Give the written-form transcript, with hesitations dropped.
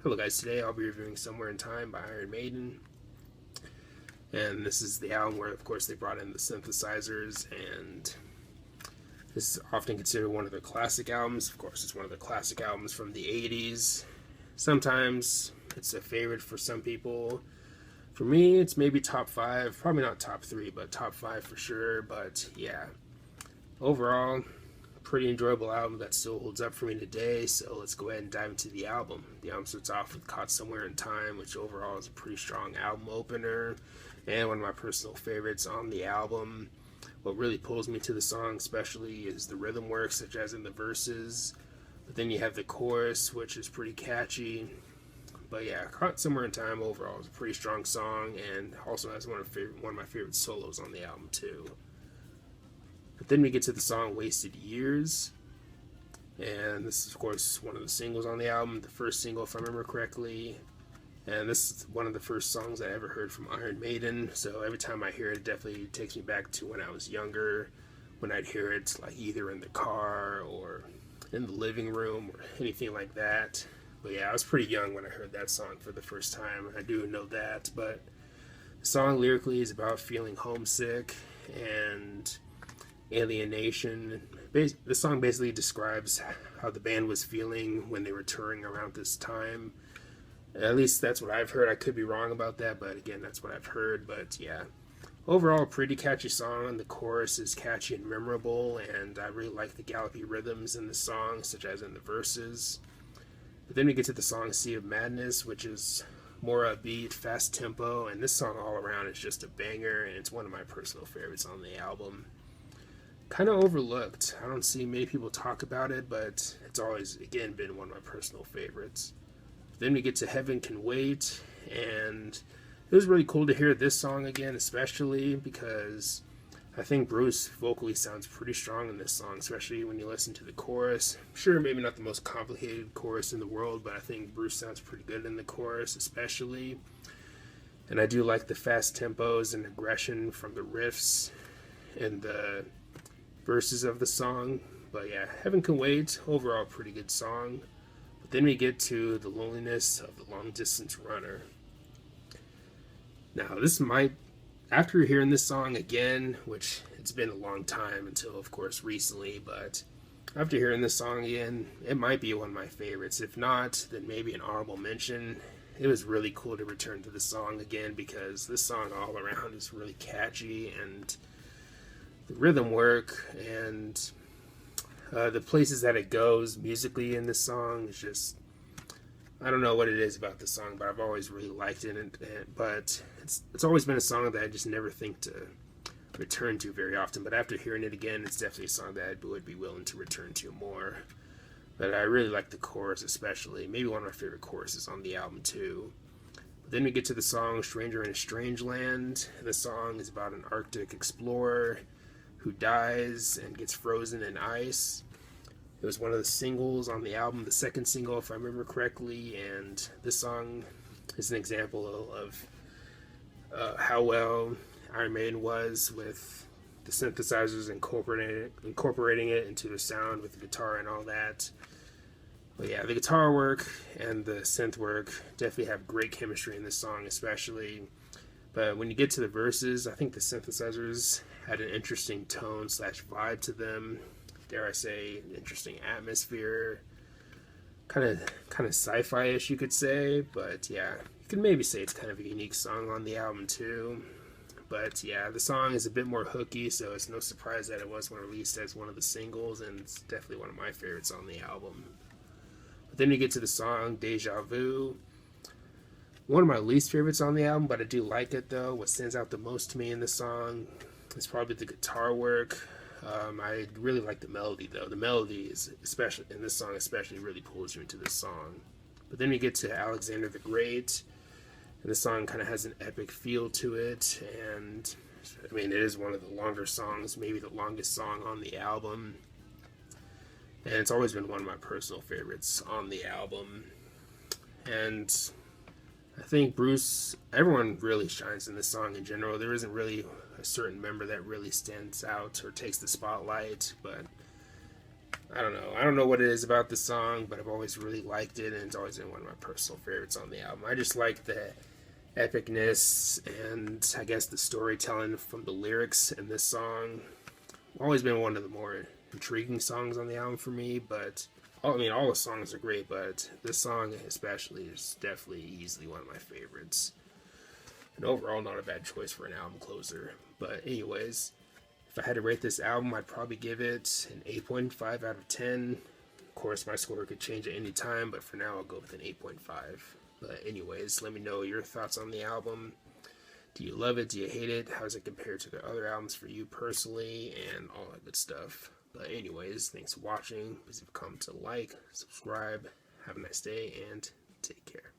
Hello guys, today I'll be reviewing Somewhere in Time by Iron Maiden. And this is the album where of course they brought in the synthesizers, and this is often considered one of their classic albums. Of course it's one of the classic albums from the 80s. Sometimes it's a favorite for some people. For me it's maybe top 5, probably not top 3, but top 5 for sure. But yeah, overall pretty enjoyable album that still holds up for me today. So let's go ahead and dive into the album. The album starts off with Caught Somewhere in Time, which overall is a pretty strong album opener and one of my personal favorites on the album. What really pulls me to the song especially is the rhythm work, such as in the verses, but then you have the chorus, which is pretty catchy. But yeah, Caught Somewhere in Time overall is a pretty strong song, and also has one of my favorite solos on the album too. But then we get to the song Wasted Years, and this is of course one of the singles on the album, the first single if I remember correctly. And this is one of the first songs I ever heard from Iron Maiden, so every time I hear it, it definitely takes me back to when I was younger, when I'd hear it like either in the car or in the living room or anything like that. But yeah, I was pretty young when I heard that song for the first time, I do know that. But the song lyrically is about feeling homesick and alienation. The song basically describes how the band was feeling when they were touring around this time. At least that's what I've heard. I could be wrong about that, but again, that's what I've heard. But yeah, overall, pretty catchy song. The chorus is catchy and memorable, and I really like the gallopy rhythms in the song, such as in the verses. But then we get to the song Sea of Madness, which is more upbeat, fast tempo, and this song all around is just a banger, and it's one of my personal favorites on the album. Kind of overlooked. I don't see many people talk about it, but it's always, again, been one of my personal favorites. Then we get to Heaven Can Wait, and it was really cool to hear this song again, especially because I think Bruce vocally sounds pretty strong in this song, especially when you listen to the chorus. Sure, maybe not the most complicated chorus in the world, but I think Bruce sounds pretty good in the chorus, especially. And I do like the fast tempos and aggression from the riffs and the verses of the song. But yeah, Heaven Can Wait, overall pretty good song. But then we get to The Loneliness of the Long Distance Runner. Now this might, after hearing this song again, which it's been a long time until of course recently, but after hearing this song again, it might be one of my favorites. If not, then maybe an honorable mention. It was really cool to return to the song again because this song all around is really catchy, and the rhythm work and the places that it goes musically in this song is just, I don't know what it is about the song, but I've always really liked it. But it's always been a song that I just never think to return to very often. But after hearing it again, it's definitely a song that I would be willing to return to more. But I really like the chorus especially. Maybe one of my favorite choruses on the album too. But then we get to the song Stranger in a Strange Land. And the song is about an Arctic explorer who dies and gets frozen in ice. It was one of the singles on the album, the second single if I remember correctly, and this song is an example of how well Iron Maiden was with the synthesizers, incorporating it into the sound with the guitar and all that. But yeah, the guitar work and the synth work definitely have great chemistry in this song especially. But when you get to the verses, I think the synthesizers had an interesting tone / vibe to them. Dare I say, an interesting atmosphere. Kind of sci-fi-ish, you could say. But yeah, you could maybe say it's kind of a unique song on the album too. But yeah, the song is a bit more hooky, so it's no surprise that it was released as one of the singles, and it's definitely one of my favorites on the album. But then you get to the song Deja Vu. One of my least favorites on the album, but I do like it though. What stands out the most to me in this song is probably the guitar work. I really like the melody though. The melody is, especially in this song especially, really pulls you into this song. But then we get to Alexander the Great, and the song kind of has an epic feel to it, and I mean it is one of the longer songs, maybe the longest song on the album, and it's always been one of my personal favorites on the album. And I think Bruce, everyone really shines in this song in general. There isn't really a certain member that really stands out or takes the spotlight, but I don't know. I don't know what it is about this song, but I've always really liked it, and it's always been one of my personal favorites on the album. I just like the epicness and I guess the storytelling from the lyrics in this song. Always been one of the more intriguing songs on the album for me, but I mean, all the songs are great, but this song especially is definitely easily one of my favorites. And overall, not a bad choice for an album closer. But anyways, if I had to rate this album, I'd probably give it an 8.5 out of 10. Of course, my score could change at any time, but for now, I'll go with an 8.5. But anyways, let me know your thoughts on the album. Do you love it? Do you hate it? How does it compare to the other albums for you personally? And all that good stuff. But anyways, thanks for watching. Please comment to like, subscribe. Have a nice day, and take care.